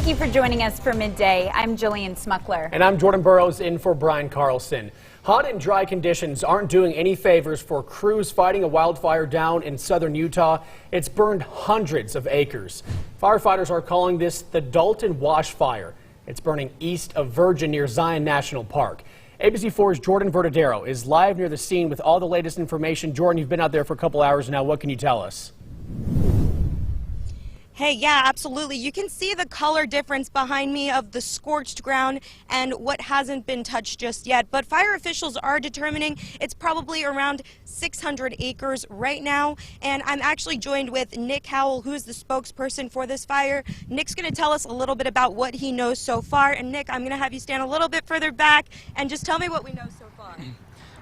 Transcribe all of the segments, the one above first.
Thank you for joining us for Midday. I'm Jillian Smuckler. And I'm Jordan Burrows in for Brian Carlson. Hot and dry conditions aren't doing any favors for crews fighting a wildfire down in southern Utah. It's burned hundreds of acres. Firefighters are calling this the Dalton Wash Fire. It's burning east of Virgin near Zion National Park. ABC4's Jordan Verdadero is live near the scene with all the latest information. Jordan, you've been out there for a couple hours now. What can you tell us? Hey, yeah, absolutely. You can see the color difference behind me of the scorched ground and what hasn't been touched just yet. But fire officials are determining it's probably around 600 acres right now. And I'm actually joined with Nick Howell, who's the spokesperson for this fire. Nick's going to tell us a little bit about what he knows so far. And Nick, I'm going to have you stand a little bit further back and just tell me what we know so far.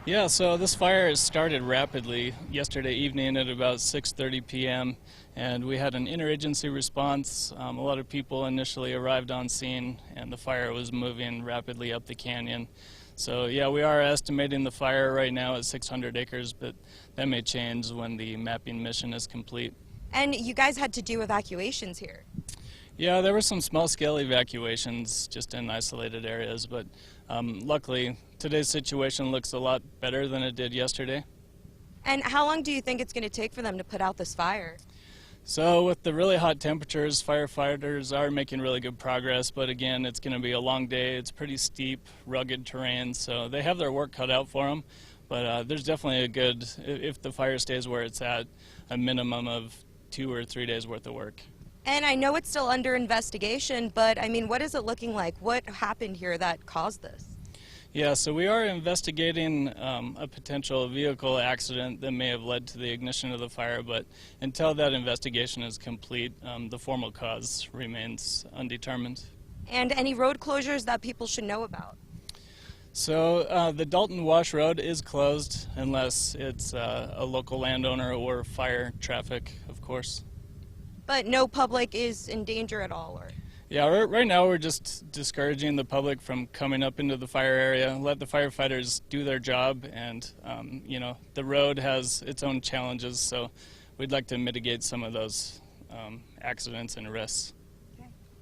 Yeah, so this fire started rapidly yesterday evening at about 6:30 p.m. and we had an interagency response. A lot of people initially arrived on scene and the fire was moving rapidly up the canyon. So yeah, we are estimating the fire right now at 600 acres, but that may change when the mapping mission is complete. And you guys had to do evacuations here. Yeah, there were some small-scale evacuations just in isolated areas, but luckily today's situation looks a lot better than it did yesterday. And how long do you think it's going to take for them to put out this fire? So with the really hot temperatures, firefighters are making really good progress, but again, it's going to be a long day. It's pretty steep, rugged terrain, so they have their work cut out for them. But there's definitely a good, if the fire stays where it's at, a minimum of 2 or 3 days worth of work. And I know it's still under investigation, but I mean, what is it looking like? What happened here that caused this? Yeah, so we are investigating a potential vehicle accident that may have led to the ignition of the fire, but until that investigation is complete, the formal cause remains undetermined. And any road closures that people should know about? So the Dalton Wash Road is closed unless it's a local landowner or fire traffic, of course. But no public is in danger at all? Or? Yeah, right now we're just discouraging the public from coming up into the fire area. Let the firefighters do their job, and you know, the road has its own challenges, so we'd like to mitigate some of those accidents and risks.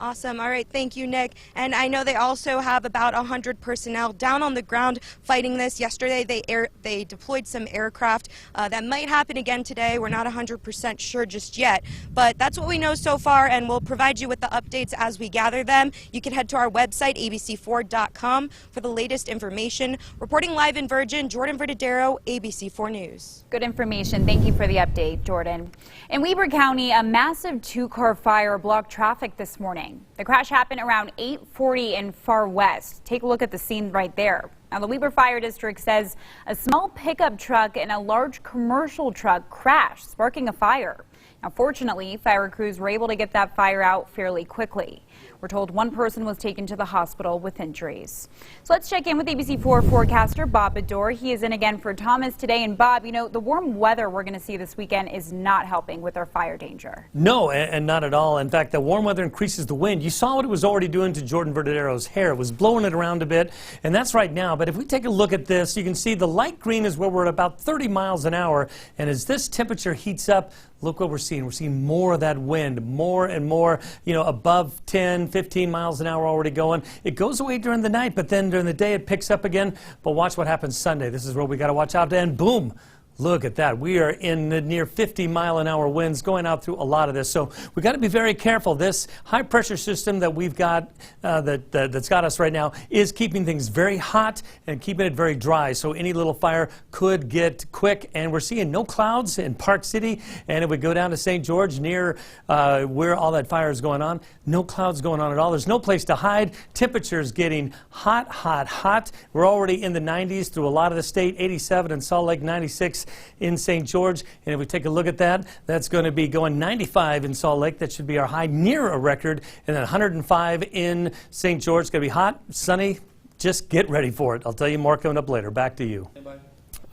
Awesome. All right. Thank you, Nick. And I know they also have about 100 personnel down on the ground fighting this. Yesterday, they deployed some aircraft. That might happen again today. We're not 100% sure just yet. But that's what we know so far, and we'll provide you with the updates as we gather them. You can head to our website, abc4.com, for the latest information. Reporting live in Virgin, Jordan Verdadero, ABC4 News. Good information. Thank you for the update, Jordan. In Weber County, a massive two-car fire blocked traffic this morning. The crash happened around 8:40 in Far West. Take a look at the scene right there. Now, the Weber Fire District says a small pickup truck and a large commercial truck crashed, sparking a fire. Now, fortunately, fire crews were able to get that fire out fairly quickly. We're told one person was taken to the hospital with injuries. So let's check in with ABC4 forecaster Bob Bedore. He is in again for Thomas today. And Bob, you know, the warm weather we're going to see this weekend is not helping with our fire danger. No, and not at all. In fact, the warm weather increases the wind. You saw what it was already doing to Jordan Verdadero's hair. It was blowing it around a bit, and that's right now. But if we take a look at this, you can see the light green is where we're at about 30 miles an hour. And as this temperature heats up, look what we're seeing. We're seeing more of that wind, more and more, you know, above 10, 15 miles an hour already going. It goes away during the night, but then during the day it picks up again. But watch what happens Sunday. This is where we got to watch out. And boom. Look at that. We are in the near 50-mile-an-hour winds going out through a lot of this. So we've got to be very careful. This high-pressure system that we've got, that's got us right now, is keeping things very hot and keeping it very dry. So any little fire could get quick. And we're seeing no clouds in Park City. And if we go down to St. George, near where all that fire is going on, no clouds going on at all. There's no place to hide. Temperatures getting hot, hot, hot. We're already in the 90s through a lot of the state, 87 in Salt Lake, 96 in St. George. And if we take a look at that, that's going to be going 95 in Salt Lake. That should be our high, near a record. And then 105 in St. George. It's going to be hot, sunny. Just get ready for it. I'll tell you more coming up later. Back to you.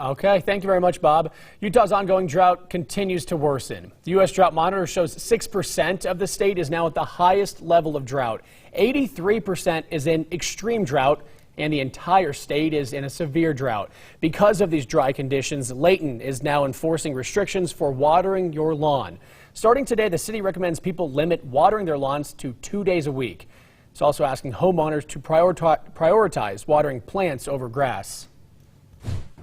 Okay, thank you very much, Bob. Utah's ongoing drought continues to worsen. The U.S. Drought Monitor shows 6% of the state is now at the highest level of drought. 83% is in extreme drought, and the entire state is in a severe drought. Because of these dry conditions, Layton is now enforcing restrictions for watering your lawn. Starting today, the city recommends people limit watering their lawns to 2 days a week. It's also asking homeowners to prioritize watering plants over grass.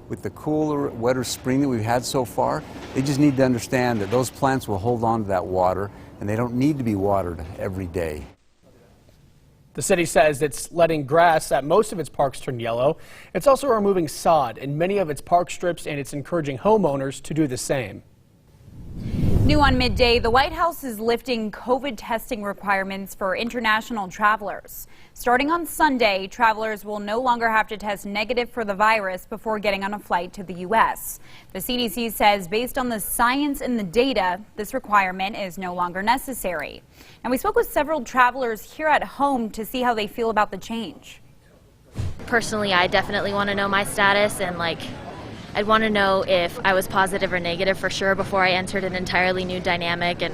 With the cooler, wetter spring that we've had so far, they just need to understand that those plants will hold on to that water and they don't need to be watered every day. The city says it's letting grass at most of its parks turn yellow. It's also removing sod in many of its park strips, and it's encouraging homeowners to do the same. New on midday, the White House is lifting COVID testing requirements for international travelers. Starting on Sunday, travelers will no longer have to test negative for the virus before getting on a flight to the U.S. The CDC says based on the science and the data, this requirement is no longer necessary. And we spoke with several travelers here at home to see how they feel about the change. Personally, I definitely want to know my status, and I'd want to know if I was positive or negative for sure before I entered an entirely new dynamic and,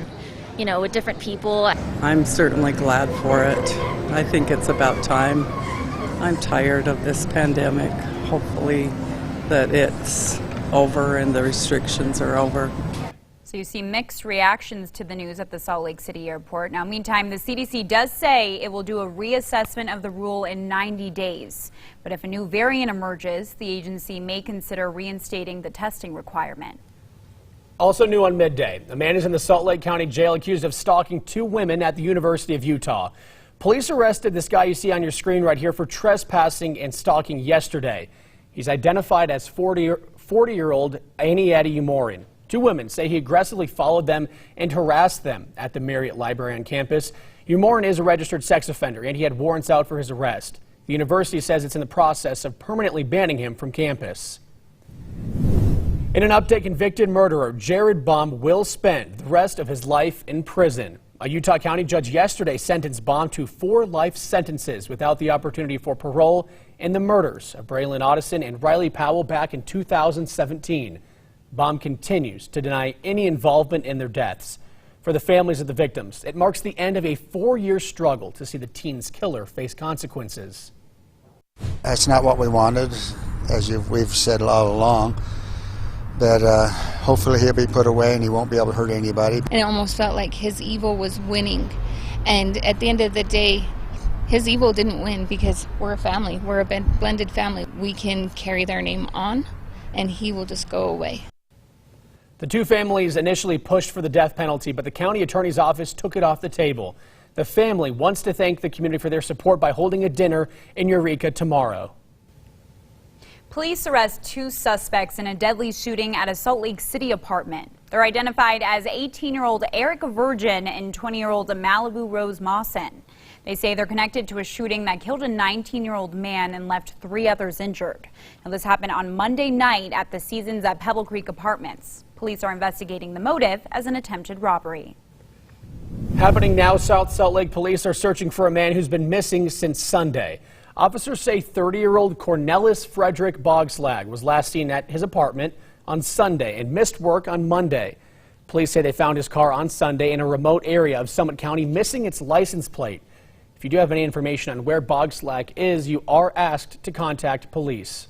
with different people. I'm certainly glad for it. I think it's about time. I'm tired of this pandemic. Hopefully that it's over and the restrictions are over. So you see mixed reactions to the news at the Salt Lake City airport. Now, meantime, the CDC does say it will do a reassessment of the rule in 90 days. But if a new variant emerges, the agency may consider reinstating the testing requirement. Also new on midday, a man is in the Salt Lake County Jail accused of stalking 2 women at the University of Utah. Police arrested this guy you see on your screen right here for trespassing and stalking yesterday. He's identified as 40-year-old Anietta Umorin. 2 women say he aggressively followed them and harassed them at the Marriott Library on campus. Umorin is a registered sex offender, and he had warrants out for his arrest. The university says it's in the process of permanently banning him from campus. In an update, convicted murderer Jared Baum will spend the rest of his life in prison. A Utah County judge yesterday sentenced Baum to 4 life sentences without the opportunity for parole in the murders of Braylon Otteson and Riley Powell back in 2017. Baum continues to deny any involvement in their deaths. For the families of the victims, it marks the end of a 4-year struggle to see the teen's killer face consequences. That's not what we wanted, as we've said all along. But hopefully he'll be put away and he won't be able to hurt anybody. And it almost felt like his evil was winning. And at the end of the day, his evil didn't win because we're a family. We're a blended family. We can carry their name on and he will just go away. The 2 families initially pushed for the death penalty, but the county attorney's office took it off the table. The family wants to thank the community for their support by holding a dinner in Eureka tomorrow. Police arrest 2 suspects in a deadly shooting at a Salt Lake City apartment. They're identified as 18-year-old Eric Virgin and 20-year-old Malibu Rose Mawson. They say they're connected to a shooting that killed a 19-year-old man and left 3 others injured. Now, this happened on Monday night at the Seasons at Pebble Creek Apartments. Police are investigating the motive as an attempted robbery. Happening now, South Salt Lake police are searching for a man who's been missing since Sunday. Officers say 30-year-old Cornelis Frederick Bogslag was last seen at his apartment on Sunday and missed work on Monday. Police say they found his car on Sunday in a remote area of Summit County, missing its license plate. If you do have any information on where Bogslag is, you are asked to contact police.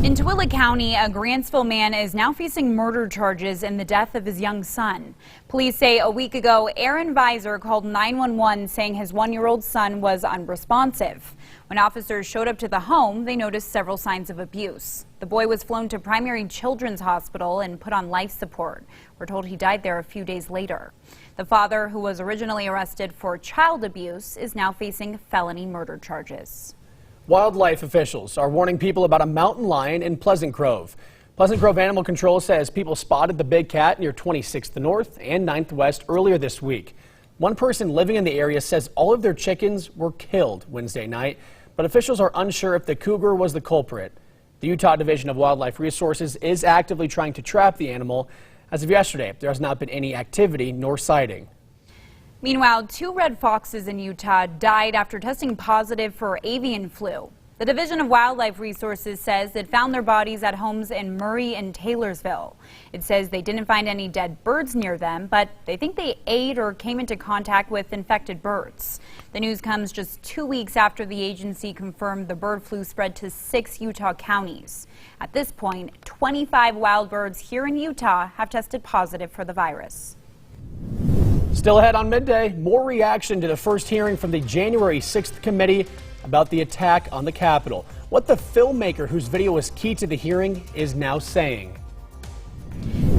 In Tooele County, a Grantsville man is now facing murder charges in the death of his young son. Police say a week ago, Aaron Visor called 911 saying his 1-year-old son was unresponsive. When officers showed up to the home, they noticed several signs of abuse. The boy was flown to Primary Children's Hospital and put on life support. We're told he died there a few days later. The father, who was originally arrested for child abuse, is now facing felony murder charges. Wildlife officials are warning people about a mountain lion in Pleasant Grove. Pleasant Grove Animal Control says people spotted the big cat near 26th North and 9th West earlier this week. One person living in the area says all of their chickens were killed Wednesday night, but officials are unsure if the cougar was the culprit. The Utah Division of Wildlife Resources is actively trying to trap the animal. As of yesterday, there has not been any activity nor sighting. Meanwhile, 2 red foxes in Utah died after testing positive for avian flu. The Division of Wildlife Resources says it found their bodies at homes in Murray and Taylorsville. It says they didn't find any dead birds near them, but they think they ate or came into contact with infected birds. The news comes just 2 weeks after the agency confirmed the bird flu spread to 6 Utah counties. At this point, 25 wild birds here in Utah have tested positive for the virus. Still ahead on Midday, more reaction to the first hearing from the January 6th committee about the attack on the Capitol. What the filmmaker whose video was key to the hearing is now saying.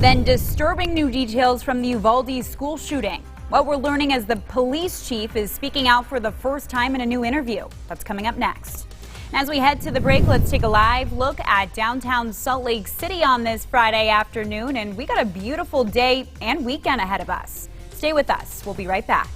Then disturbing new details from the Uvalde school shooting. What we're learning as the police chief is speaking out for the first time in a new interview. That's coming up next. And as we head to the break, let's take a live look at downtown Salt Lake City on this Friday afternoon. And we got a beautiful day and weekend ahead of us. Stay with us. We'll be right back.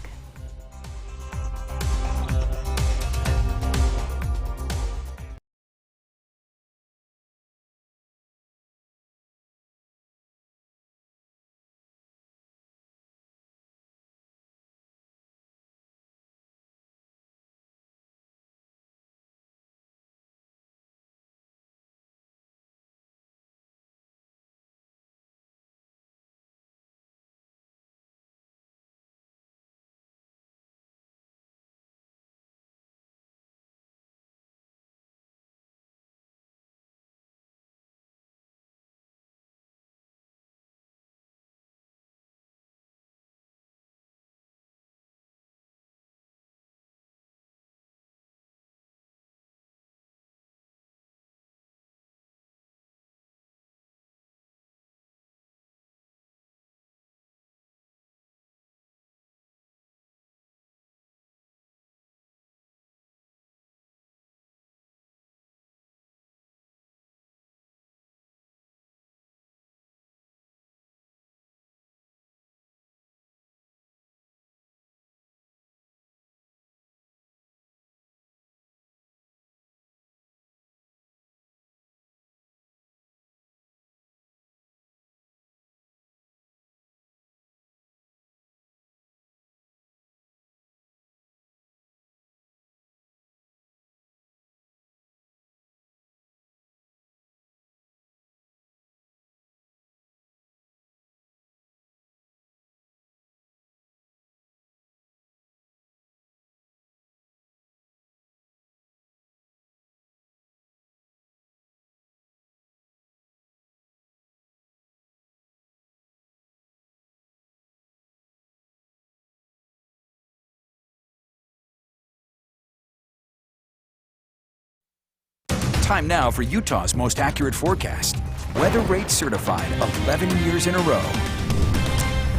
Time now for Utah's most accurate forecast. Weather Rate certified 11 years in a row.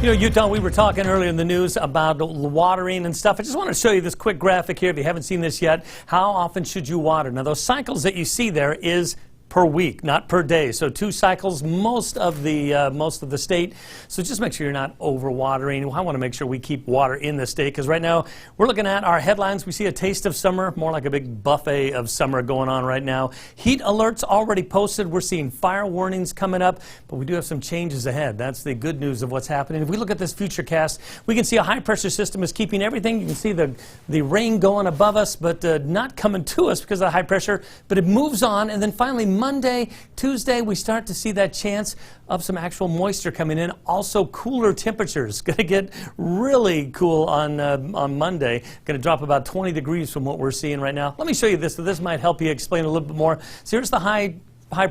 You know, Utah, we were talking earlier in the news about watering and stuff. I just want to show you this quick graphic here, if you haven't seen this yet. How often should you water? Now, those cycles that you see there is per week, not per day. So 2 cycles, most of the state. So just make sure you're not overwatering. I want to make sure we keep water in the state, because right now we're looking at our headlines. We see a taste of summer, more like a big buffet of summer going on right now. Heat alerts already posted. We're seeing fire warnings coming up, but we do have some changes ahead. That's the good news of what's happening. If we look at this future cast, we can see a high pressure system is keeping everything. You can see the rain going above us, but not coming to us because of the high pressure, but it moves on, and then finally Monday, Tuesday, we start to see that chance of some actual moisture coming in. Also, cooler temperatures. Going to get really cool on Monday. Going to drop about 20 degrees from what we're seeing right now. Let me show you this, so this might help you explain a little bit more. So here's the high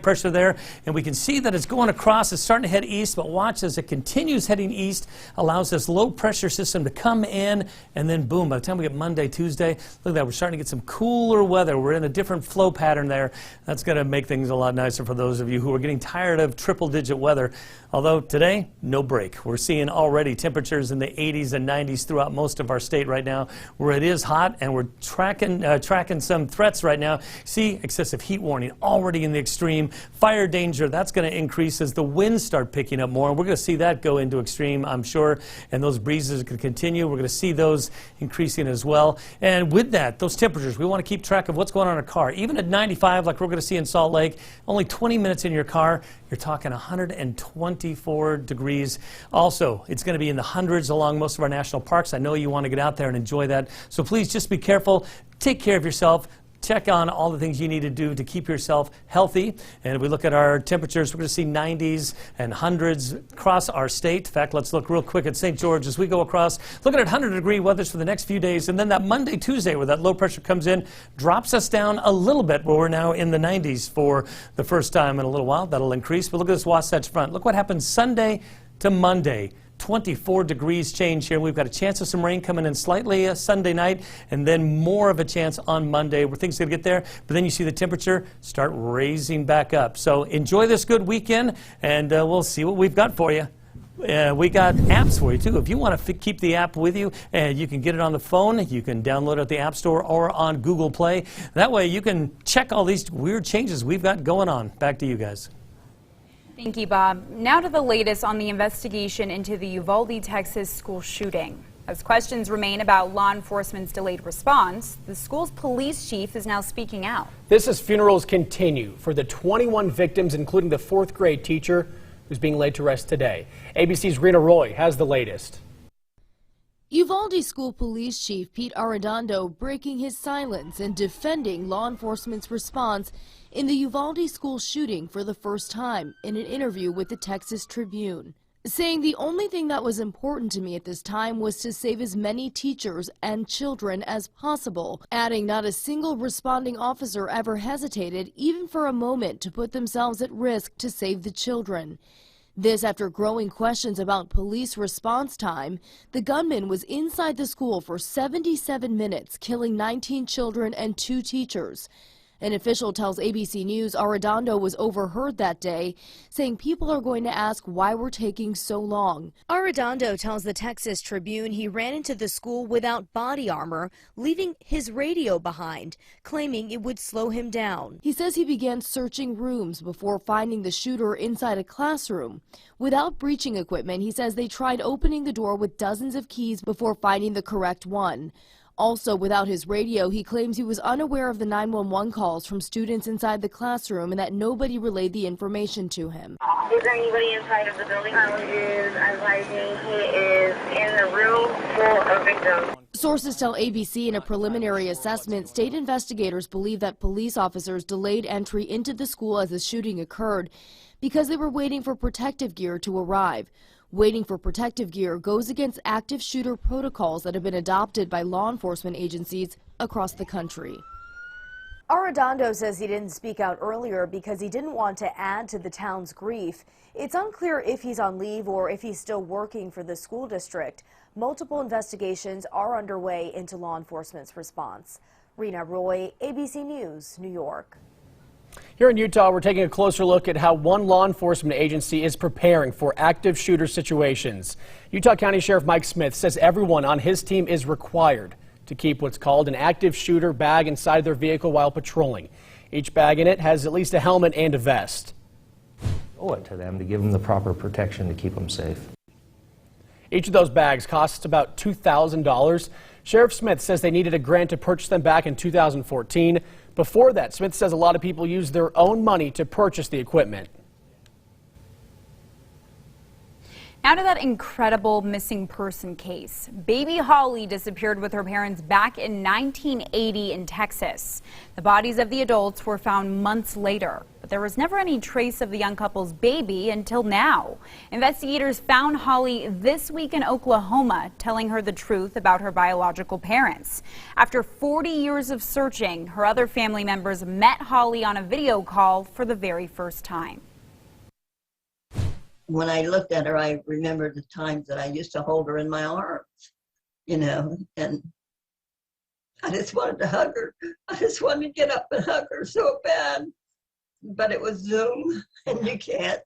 pressure there, and we can see that it's going across. It's starting to head east, but watch as it continues heading east, allows this low pressure system to come in, and then boom, by the time we get Monday, Tuesday, look at that, we're starting to get some cooler weather. We're in a different flow pattern there. That's going to make things a lot nicer for those of you who are getting tired of triple-digit weather. Although today, no break. We're seeing already temperatures in the 80s and 90s throughout most of our state right now, where it is hot, and we're tracking some threats right now. See, excessive heat warning already in the extreme. Fire danger, that's going to increase as the winds start picking up more. And we're going to see that go into extreme, I'm sure. And those breezes can continue. We're going to see those increasing as well. And with that, those temperatures, we want to keep track of what's going on in our car. Even at 95, like we're going to see in Salt Lake, only 20 minutes in your car, you're talking 124 degrees. Also, it's going to be in the hundreds along most of our national parks. I know you want to get out there and enjoy that. So please just be careful. Take care of yourself. Check on all the things you need to do to keep yourself healthy. And if we look at our temperatures, we're going to see 90s and hundreds across our state. In fact, let's look real quick at St. George as we go across. Looking at 100-degree weathers for the next few days. And then that Monday, Tuesday, where that low pressure comes in, drops us down a little bit, where we're now in the 90s for the first time in a little while. That'll increase. But look at this Wasatch Front. Look what happens Sunday to Monday. 24 degrees change here. We've got a chance of some rain coming in slightly Sunday night, and then more of a chance on Monday where things are going to get there. But then you see the temperature start raising back up. So enjoy this good weekend, and we'll see what we've got for you. We got apps for you, too. If you want to keep the app with you, you can get it on the phone. You can download it at the App Store or on Google Play. That way you can check all these weird changes we've got going on. Back to you guys. Thank you, Bob. Now to the latest on the investigation into the Uvalde, Texas school shooting. As questions remain about law enforcement's delayed response, the school's police chief is now speaking out. This as funerals continue for the 21 victims, including the 4th grade teacher who's being laid to rest today. ABC's Rena Roy has the latest. Uvalde School Police Chief Pete Arredondo breaking his silence and defending law enforcement's response in the Uvalde school shooting for the first time in an interview with the Texas Tribune, saying the only thing that was important to me at this time was to save as many teachers and children as possible, adding not a single responding officer ever hesitated even for a moment to put themselves at risk to save the children. This after growing questions about police response time. The gunman was inside the school for 77 minutes, killing 19 children and 2 teachers. An official tells ABC News Arredondo was overheard that day, saying people are going to ask why we're taking so long. Arredondo tells the Texas Tribune he ran into the school without body armor, leaving his radio behind, claiming it would slow him down. He says he began searching rooms before finding the shooter inside a classroom. Without breaching equipment, he says they tried opening the door with dozens of keys before finding the correct one. Also, without his radio, he claims he was unaware of the 911 calls from students inside the classroom and that nobody relayed the information to him. Is there anybody inside of the building? Is advising he is in the room full of victims. Sources tell ABC in a preliminary assessment, state investigators believe that police officers delayed entry into the school as the shooting occurred because they were waiting for protective gear to arrive. Waiting for protective gear goes against active shooter protocols that have been adopted by law enforcement agencies across the country. Arredondo says he didn't speak out earlier because he didn't want to add to the town's grief. It's unclear if he's on leave or if he's still working for the school district. Multiple investigations are underway into law enforcement's response. Rena Roy, ABC News, New York. Here in Utah, we're taking a closer look at how one law enforcement agency is preparing for active shooter situations. Utah County Sheriff Mike Smith says everyone on his team is required to keep what's called an active shooter bag inside their vehicle while patrolling. Each bag in it has at least a helmet and a vest. Owe it to them to give them the proper protection to keep them safe. Each of those bags costs about $2,000. Sheriff Smith says they needed a grant to purchase them back in 2014. Before that, Smith says a lot of people used their own money to purchase the equipment. Now to that incredible missing person case. Baby Holly disappeared with her parents back in 1980 in Texas. The bodies of the adults were found months later, but there was never any trace of the young couple's baby until now. Investigators found Holly this week in Oklahoma, telling her the truth about her biological parents. After 40 years of searching, her other family members met Holly on a video call for the very first time. When I looked at her, I remembered the times that I used to hold her in my arms, you know, and I just wanted to hug her. I just wanted to get up and hug her so bad, but it was Zoom and you can't.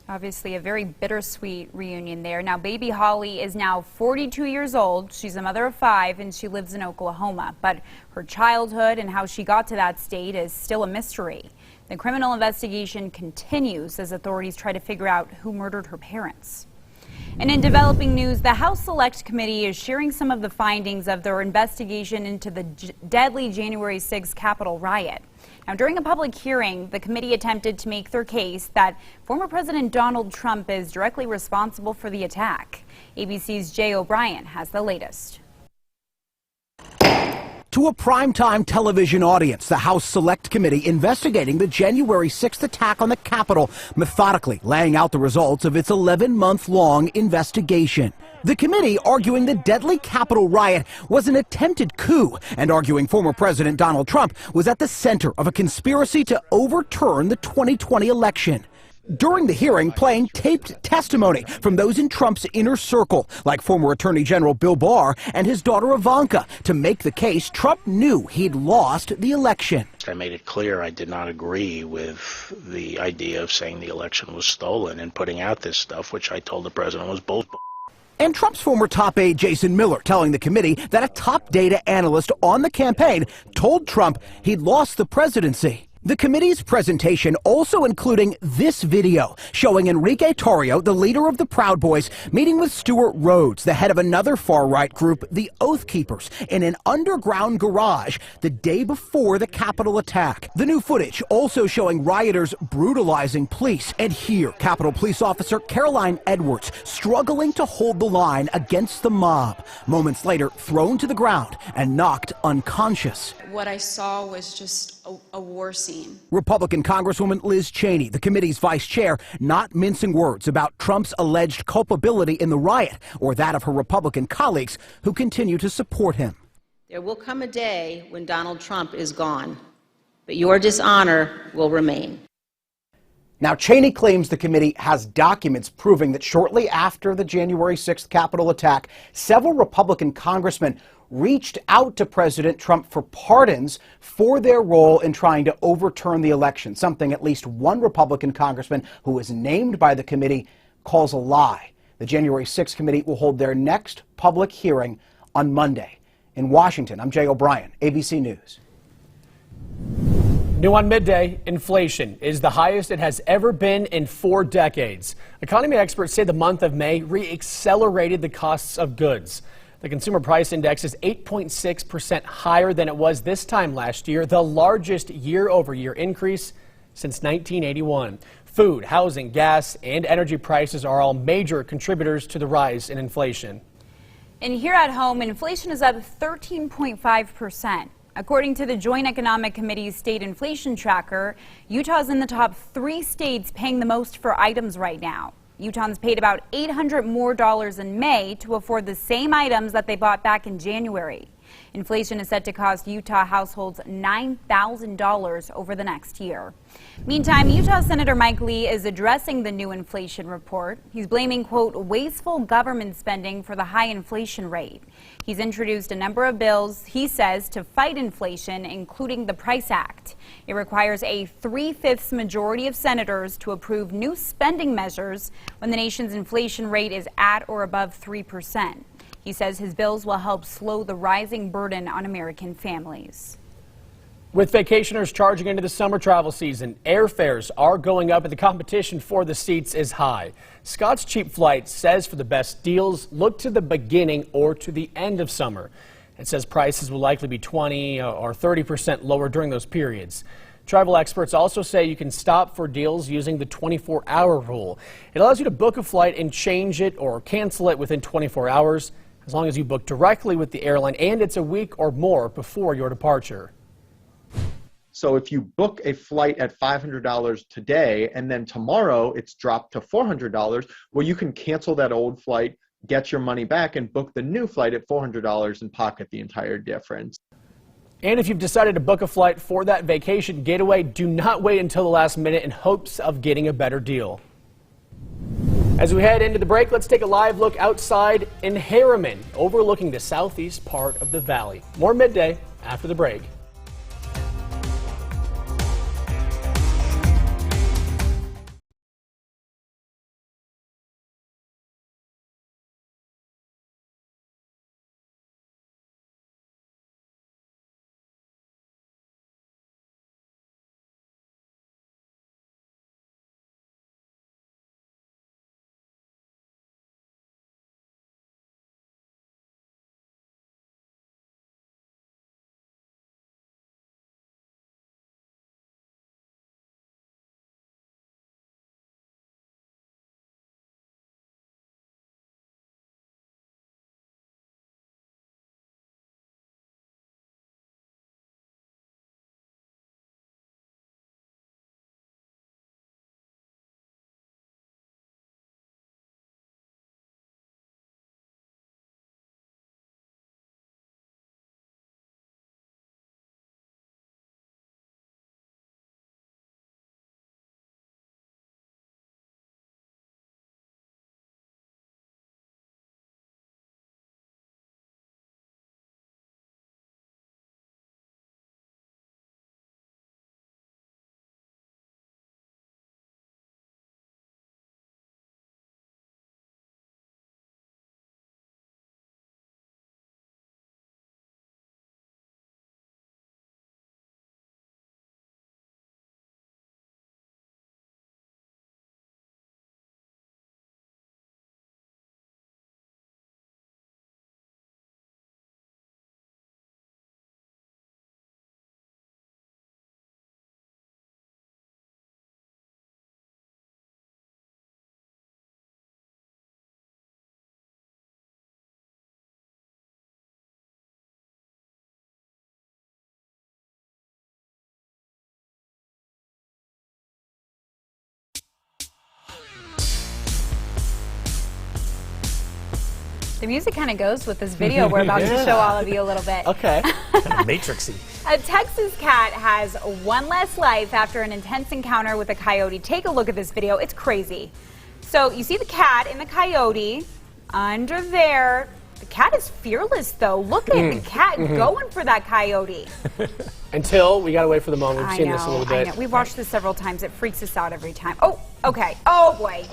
Obviously a very bittersweet reunion there. Now, baby Holly is now 42 years old. She's a mother of 5 and she lives in Oklahoma, but her childhood and how she got to that state is still a mystery. The criminal investigation continues as authorities try to figure out who murdered her parents. And in developing news, the House Select Committee is sharing some of the findings of their investigation into the deadly January 6 Capitol riot. Now, during a public hearing, the committee attempted to make their case that former President Donald Trump is directly responsible for the attack. ABC's Jay O'Brien has the latest. To a primetime television audience, the House Select Committee investigating the January 6th attack on the Capitol, methodically laying out the results of its 11-month-long investigation. The committee arguing the deadly Capitol riot was an attempted coup and arguing former President Donald Trump was at the center of a conspiracy to overturn the 2020 election. During the hearing, playing taped testimony from those in Trump's inner circle, like former Attorney General Bill Barr and his daughter Ivanka, to make the case Trump knew he'd lost the election. I made it clear I did not agree with the idea of saying the election was stolen and putting out this stuff, which I told the president was bull. And Trump's former top aide Jason Miller telling the committee that a top data analyst on the campaign told Trump he'd lost the presidency. The committee's presentation also including this video showing Enrique Tarrio, the leader of the Proud Boys, meeting with Stuart Rhodes, the head of another far-right group, the Oath Keepers, in an underground garage the day before the Capitol attack. The new footage also showing rioters brutalizing police. And here, Capitol Police Officer Caroline Edwards struggling to hold the line against the mob. Moments later, thrown to the ground and knocked unconscious. What I saw was just a war scene. Republican Congresswoman Liz Cheney, the committee's vice chair, not mincing words about Trump's alleged culpability in the riot or that of her Republican colleagues who continue to support him. There will come a day when Donald Trump is gone, but your dishonor will remain. Now, Cheney claims the committee has documents proving that shortly after the January 6th Capitol attack, several Republican congressmen reached out to President Trump for pardons for their role in trying to overturn the election, something at least one Republican congressman who was named by the committee calls a lie. The January 6th committee will hold their next public hearing on Monday. In Washington, I'm Jay O'Brien, ABC News. New on midday, inflation is the highest it has ever been in 4 decades. Economy experts say the month of May re-accelerated the costs of goods. The consumer price index is 8.6% higher than it was this time last year, the largest year-over-year increase since 1981. Food, housing, gas, and energy prices are all major contributors to the rise in inflation. And here at home, inflation is up 13.5%. According to the Joint Economic Committee's state inflation tracker, Utah is in the top 3 states paying the most for items right now. Utahns paid about $800 more in May to afford the same items that they bought back in January. Inflation is set to cost Utah households $9,000 over the next year. Meantime, Utah Senator Mike Lee is addressing the new inflation report. He's blaming, quote, wasteful government spending for the high inflation rate. He's introduced a number of bills, he says, to fight inflation, including the Price Act. It requires a 3/5 majority of senators to approve new spending measures when the nation's inflation rate is at or above 3%. He says his bills will help slow the rising burden on American families. With vacationers charging into the summer travel season, airfares are going up and the competition for the seats is high. Scott's Cheap Flight says for the best deals, look to the beginning or to the end of summer. It says prices will likely be 20 or 30% lower during those periods. Travel experts also say you can stop for deals using the 24-hour rule. It allows you to book a flight and change it or cancel it within 24 hours, as long as you book directly with the airline and it's a week or more before your departure. So if you book a flight at $500 today and then tomorrow it's dropped to $400, well, you can cancel that old flight, get your money back, and book the new flight at $400 and pocket the entire difference. And if you've decided to book a flight for that vacation getaway, do not wait until the last minute in hopes of getting a better deal. As we head into the break, let's take a live look outside in Harriman, overlooking the southeast part of the valley. More midday after the break. The music kind of goes with this video we're about to show all of you a little bit. Okay. Kind of matrixy. A Texas cat has one less life after an intense encounter with a coyote. Take a look at this video. It's crazy. So you see the cat and the coyote under there. The cat is fearless, though. Look at the cat going for that coyote. Until we got to wait for the moment. We've seen this a little bit. I know. We've watched this several times. It freaks us out every time. Oh, okay. Oh, boy.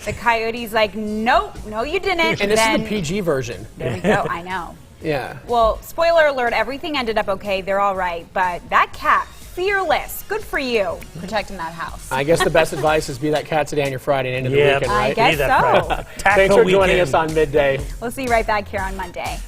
The coyote's like, nope, no, you didn't. And this is the PG version. There we go. I know. Yeah. Well, spoiler alert, everything ended up okay. They're all right. But that cat, fearless. Good for you, protecting that house. I guess the best advice is be that cat today on your Friday and into the weekend, right? I guess so. Thanks for joining us on Midday. We'll see you right back here on Monday.